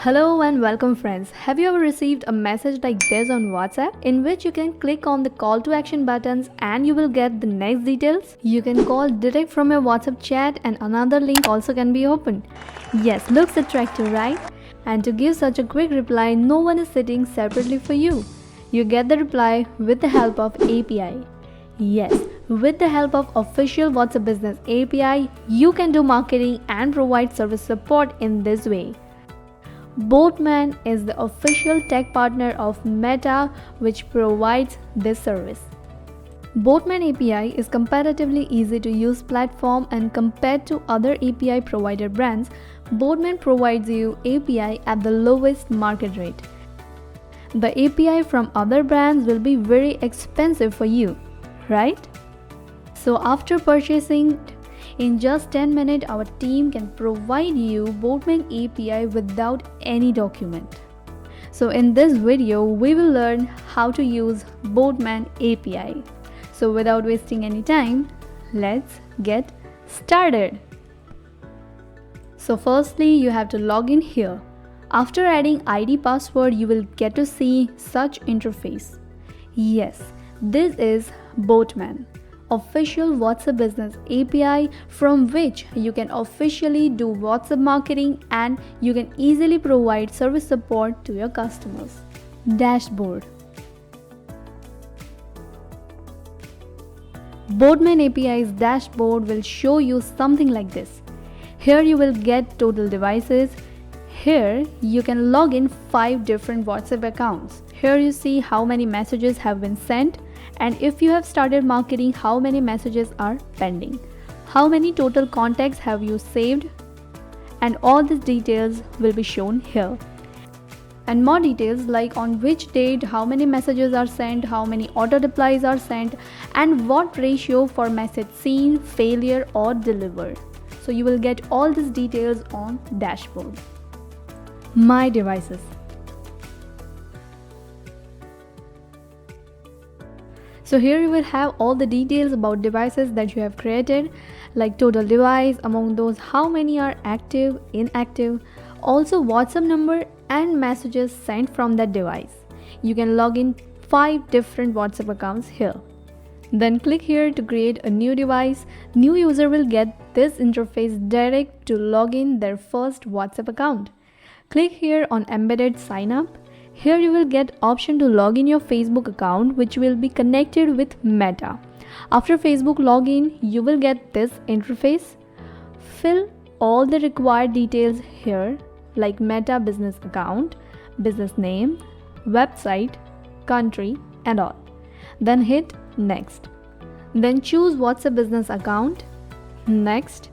Hello and welcome friends. Have you ever received a message like this on WhatsApp in which you can click on the call to action buttons and you will get the next details? You can call direct from your WhatsApp chat and another link also can be opened. Yes, looks attractive, right? And to give such a quick reply, no one is sitting separately for you. You get the reply with the help of API. Yes, with the help of official WhatsApp Business API, you can do marketing and provide service support in this way. Botmen is the official tech partner of Meta, which provides this service. Botmen API is comparatively easy to use platform, and compared to other API provider brands, Botmen provides you API at the lowest market rate. The API from other brands will be very expensive for you, right? So after purchasing, in just 10 minutes, our team can provide you Botmen API without any document. So in this video, we will learn how to use Botmen API. So without wasting any time, let's get started. So firstly, you have to log in here. After adding ID password, you will get to see such interface. Yes, this is Botmen, official WhatsApp Business API from which you can officially do WhatsApp marketing and you can easily provide service support to your customers. Dashboard. Botmen API's dashboard will show you something like this. Here you will get total devices. Here you can log in 5 different WhatsApp accounts. Here you see how many messages have been sent, and if you have started marketing, how many messages are pending, how many total contacts have you saved, and all these details will be shown here. And more details like on which date, how many messages are sent, how many auto replies are sent, and what ratio for message seen, failure or delivered. So you will get all these details on dashboard. My devices. So here you will have all the details about devices that you have created, like total device, among those how many are active, inactive, also WhatsApp number and messages sent from that device. You can log in 5 different WhatsApp accounts here. Then click here to create a new device. New user will get this interface direct to log in their first WhatsApp account. Click here on embedded sign up. Here you will get option to log in your Facebook account, which will be connected with Meta. After Facebook login, you will get this interface. Fill all the required details here, like Meta business account, business name, website, country and all. Then hit next. Then choose WhatsApp business account. Next.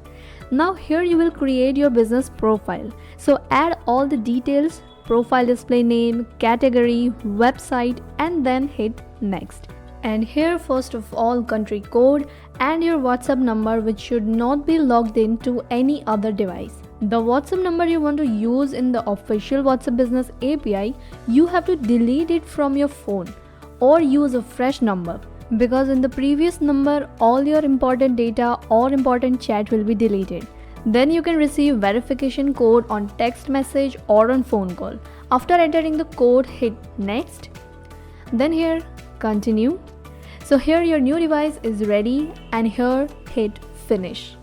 Now here you will create your business profile. So add all the details, profile display name, category, website, and then hit next. And here first of all country code and your WhatsApp number, which should not be logged into any other device. The WhatsApp number you want to use in the official WhatsApp Business API, you have to delete it from your phone or use a fresh number, because in the previous number all your important data or important chat will be deleted. Then you can receive verification code on text message or on phone call. After entering the code, hit next. Then here continue. So here your new device is ready and here hit finish.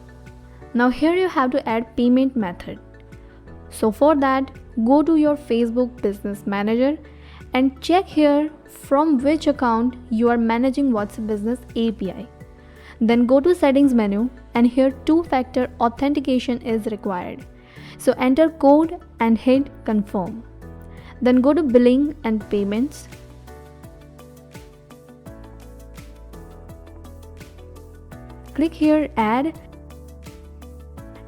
Now here you have to add payment method. So for that, go to your Facebook Business Manager and check here from which account you are managing WhatsApp Business API. Then go to settings menu and here 2-factor authentication is required. So enter code and hit confirm. Then go to billing and payments. Click here add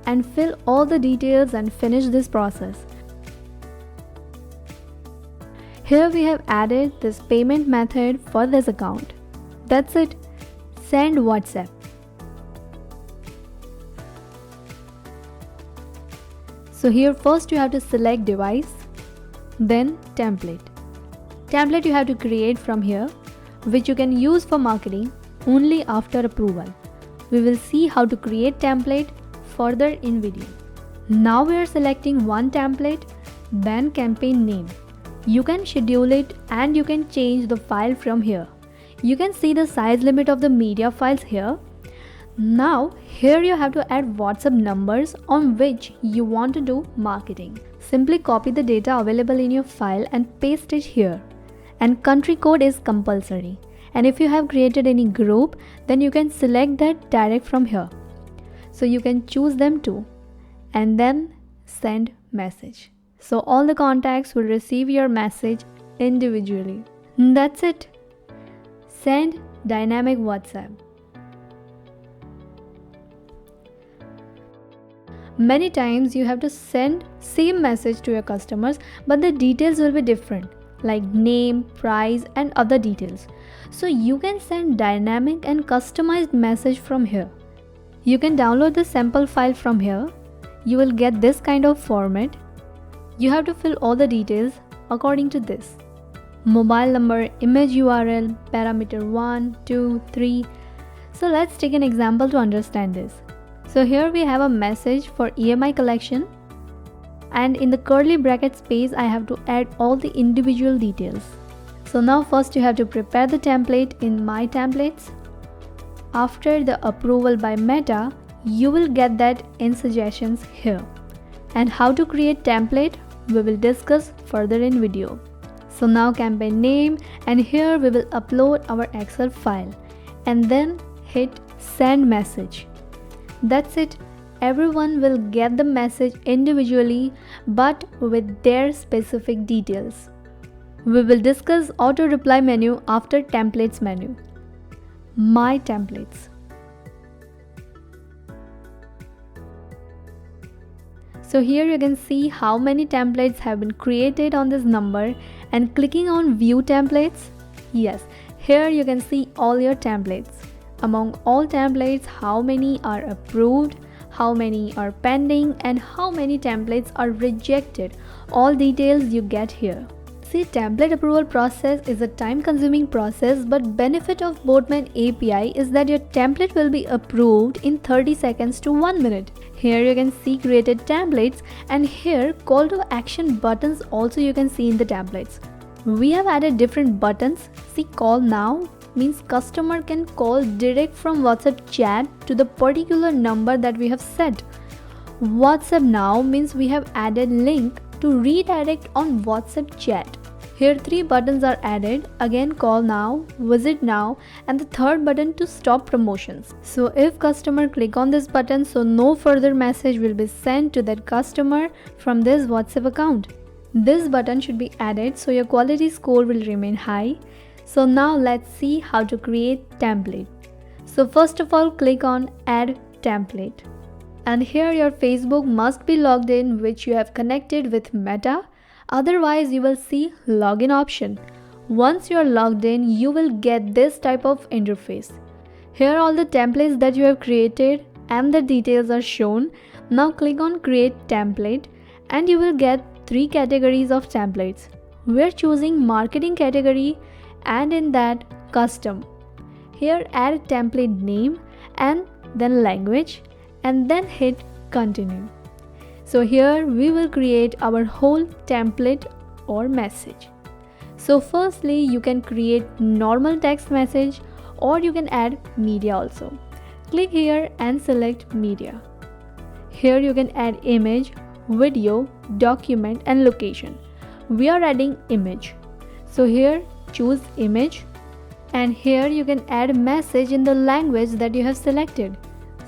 and fill all the details and finish this process. Here we have added this payment method for this account. That's it. Send WhatsApp. So here first you have to select device, then template. Template you have to create from here, which you can use for marketing only after approval. We will see how to create template further in video. Now we are selecting one template then campaign name. You can schedule it and you can change the file from here. You can see the size limit of the media files here. Now here you have to add WhatsApp numbers on which you want to do marketing. Simply copy the data available in your file and paste it here. And country code is compulsory. And if you have created any group, then you can select that direct from here. So you can choose them too. And then send message. So all the contacts will receive your message individually. That's it. Send dynamic WhatsApp. Many times you have to send same message to your customers, but the details will be different, like name, price and other details. So you can send dynamic and customized message from here. You can download the sample file from here. You will get this kind of format. You have to fill all the details according to this. Mobile number, image URL, parameter 1, 2, 3. So let's take an example to understand this. So here we have a message for EMI collection, and in the curly bracket space I have to add all the individual details. So now first you have to prepare the template in My Templates. After the approval by Meta, you will get that in suggestions here. And how to create template we will discuss further in video. So now campaign name, and here we will upload our Excel file and then hit send message. That's it. Everyone will get the message individually but with their specific details. We will discuss auto reply menu after templates menu. My Templates. So here you can see how many templates have been created on this number, and clicking on view templates. Yes, here you can see all your templates. Among all templates, how many are approved, how many are pending, and how many templates are rejected. All details you get here. See, template approval process is a time-consuming process, but benefit of Botmen API is that your template will be approved in 30 seconds to 1 minute. Here you can see created templates, and here call to action buttons also you can see in the templates. We have added different buttons. See, call now means customer can call direct from WhatsApp chat to the particular number that we have set. WhatsApp now means we have added link to redirect on WhatsApp chat. Here 3 buttons are added, again call now, visit now, and the third button to stop promotions. So if customer click on this button, so no further message will be sent to that customer from this WhatsApp account. This button should be added so your quality score will remain high. So now let's see how to create template. So first of all, click on add template. And here your Facebook must be logged in, which you have connected with Meta. Otherwise you will see login option. Once you are logged in, you will get this type of interface. Here all the templates that you have created and the details are shown. Now click on create template and you will get 3 categories of templates. We are choosing marketing category, and in that custom. Here add template name and then language, and then hit continue. So here we will create our whole template or message. So firstly you can create normal text message, or you can add media also. Click here and select media. Here you can add image, video, document and location. We are adding image. So here choose image, and here you can add message in the language that you have selected.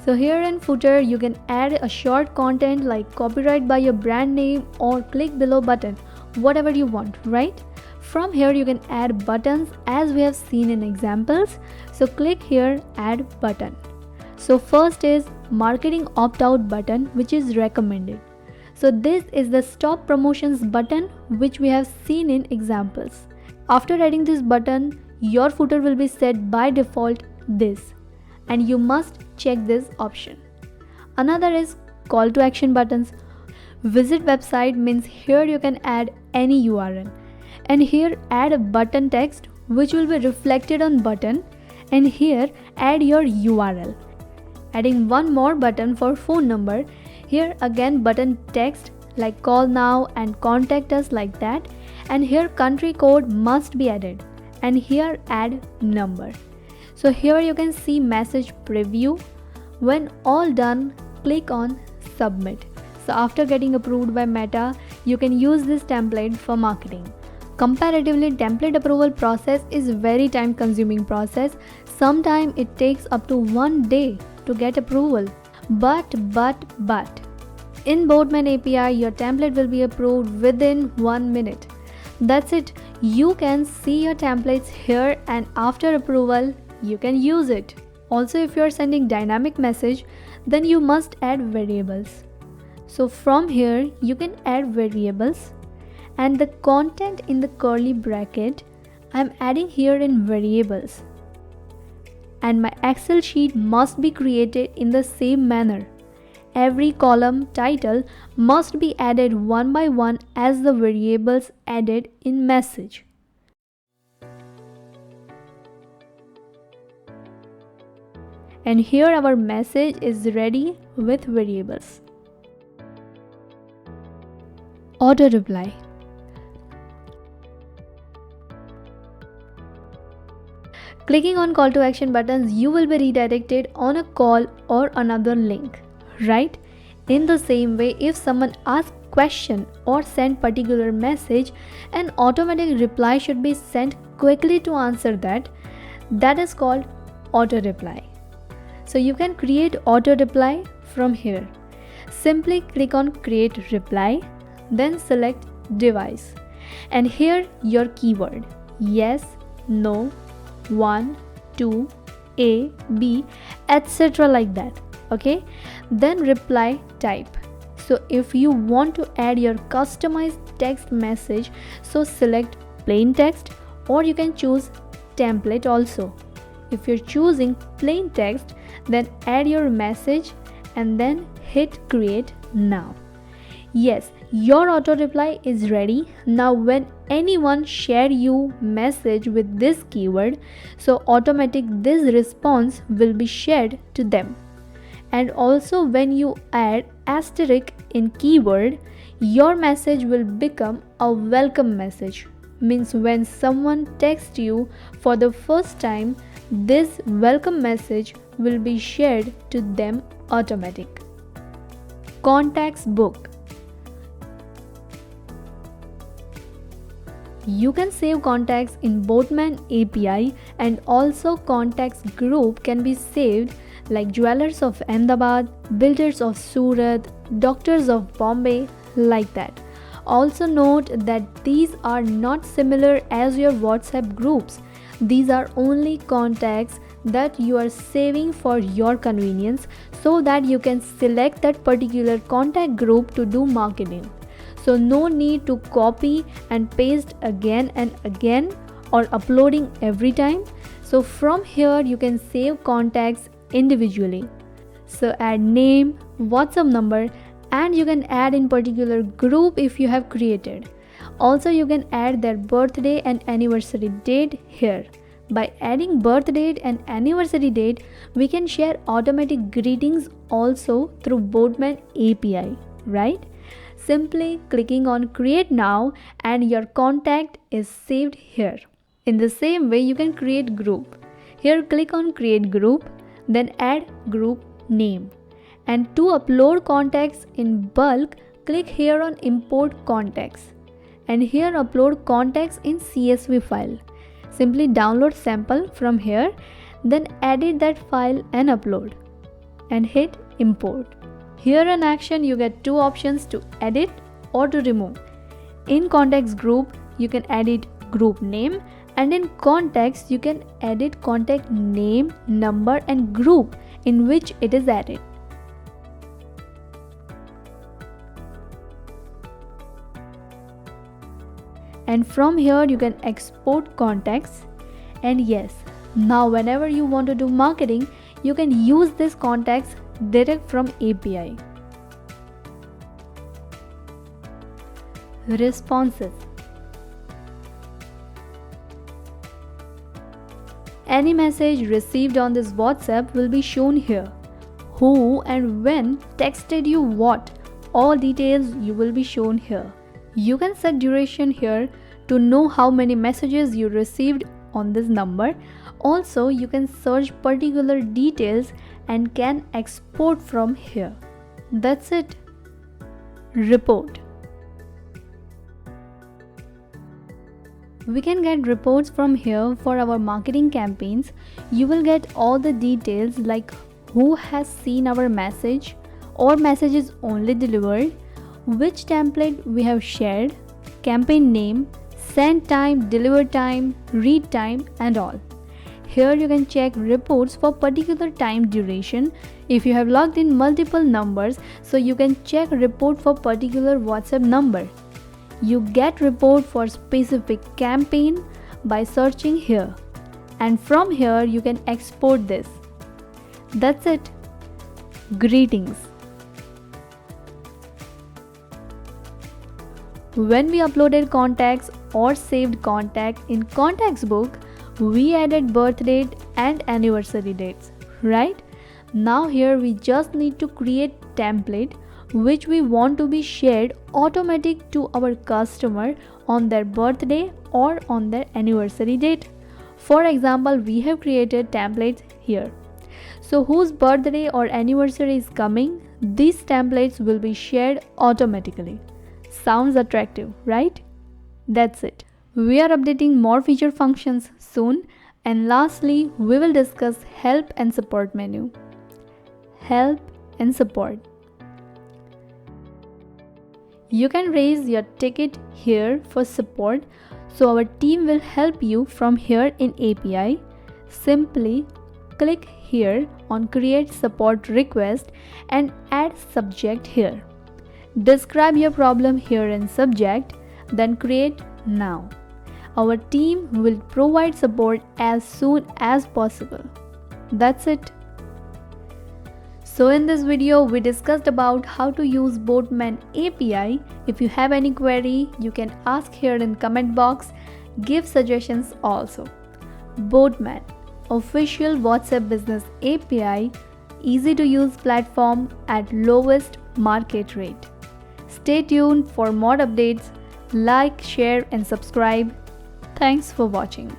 So here in footer you can add a short content like copyright by your brand name or click below button, whatever you want, right? From here you can add buttons as we have seen in examples. So click here add button. So first is marketing opt-out button, which is recommended. So this is the stop promotions button which we have seen in examples. After adding this button, your footer will be set by default this, and you must check this option. Another is call to action buttons. Visit website means here you can add any URL, and here add a button text which will be reflected on button, and here add your URL. Adding one more button for phone number. Here again button text like call now and contact us like that, and here country code must be added, and here add number. So here you can see message preview. When all done, click on submit. So after getting approved by Meta, you can use this template for marketing. Comparatively, template approval process is very time consuming process. Sometimes it takes up to 1 day to get approval. But in Botmen API, your template will be approved within 1 minute. That's it. You can see your templates here, and after approval, you can use it. Also, if you are sending dynamic message, then you must add variables. So from here, you can add variables, and the content in the curly bracket I'm adding here in variables. And my Excel sheet must be created in the same manner. Every column title must be added one by one as the variables added in message. And here our message is ready with variables. Auto reply. Clicking on call to action buttons, you will be redirected on a call or another link, right? In the same way, if someone asks question or send particular message, an automatic reply should be sent quickly to answer that. That is called auto reply. So you can create auto reply from here. Simply click on create reply, then select device, and here your keyword yes, no, 1, 2, A, B, etc. like that. Okay, then reply type. So if you want to add your customized text message, so select plain text, or you can choose template also. If you're choosing plain text, then add your message and then hit create now. Yes, your auto reply is ready. Now when anyone share you message with this keyword, so automatic this response will be shared to them. And also when you add asterisk in keyword, your message will become a welcome message. Means when someone texts you for the first time, this welcome message will be shared to them automatic. Contacts book. You can save contacts in Botmen API, and also contacts group can be saved like Jewelers of Ahmedabad, Builders of Surat, Doctors of Bombay, like that. Also note that these are not similar as your WhatsApp groups. These are only contacts that you are saving for your convenience, so that you can select that particular contact group to do marketing. So no need to copy and paste again and again or uploading every time. So from here you can save contacts individually. So add name, WhatsApp number, and you can add in particular group if you have created. Also you can add their birthday and anniversary date here. By adding birth date and anniversary date, we can share automatic greetings also through Botmen API, right? Simply clicking on create now and your contact is saved here. In the same way, you can create group. Here click on create group, then add group name. And to upload contacts in bulk, click here on import contacts. And here upload contacts in CSV file. Simply download sample from here, then edit that file and upload. And hit import. Here in action you get two options to edit or to remove. In contacts group you can edit group name, and in contacts you can edit contact name, number and group in which it is added. And from here you can export contacts. And yes, now whenever you want to do marketing, you can use these contacts direct from API. Responses. Any message received on this WhatsApp will be shown here. Who and when texted you what, all details you will be shown here. You can set duration here to know how many messages you received on this number. Also, you can search particular details and can export from here. That's it. Report. We can get reports from here for our marketing campaigns. You will get all the details like who has seen our message or messages only delivered, which template we have shared, campaign name, send time, deliver time, read time, and all. Here you can check reports for particular time duration. If you have logged in multiple numbers, so you can check report for particular WhatsApp number. You get report for specific campaign by searching here, and from here you can export this. That's it. Greetings. When we uploaded contacts or saved contact in contacts book, we added birth date and anniversary dates, right? Now here we just need to create template which we want to be shared automatic to our customer on their birthday or on their anniversary date. For example, we have created templates here. So whose birthday or anniversary is coming, these templates will be shared automatically. Sounds attractive, right? That's it. We are updating more feature functions soon, and lastly, we will discuss help and support menu. Help and support. You can raise your ticket here for support, so our team will help you from here in API. Simply click here on create support request and add subject here. Describe your problem here in subject, then create now. Our team will provide support as soon as possible. That's it. So in this video, we discussed about how to use Botmen API. If you have any query, you can ask here in comment box. Give suggestions also. Botmen, official WhatsApp business API, easy to use platform at lowest market rate. Stay tuned for more updates. Like, share and subscribe. Thanks for watching.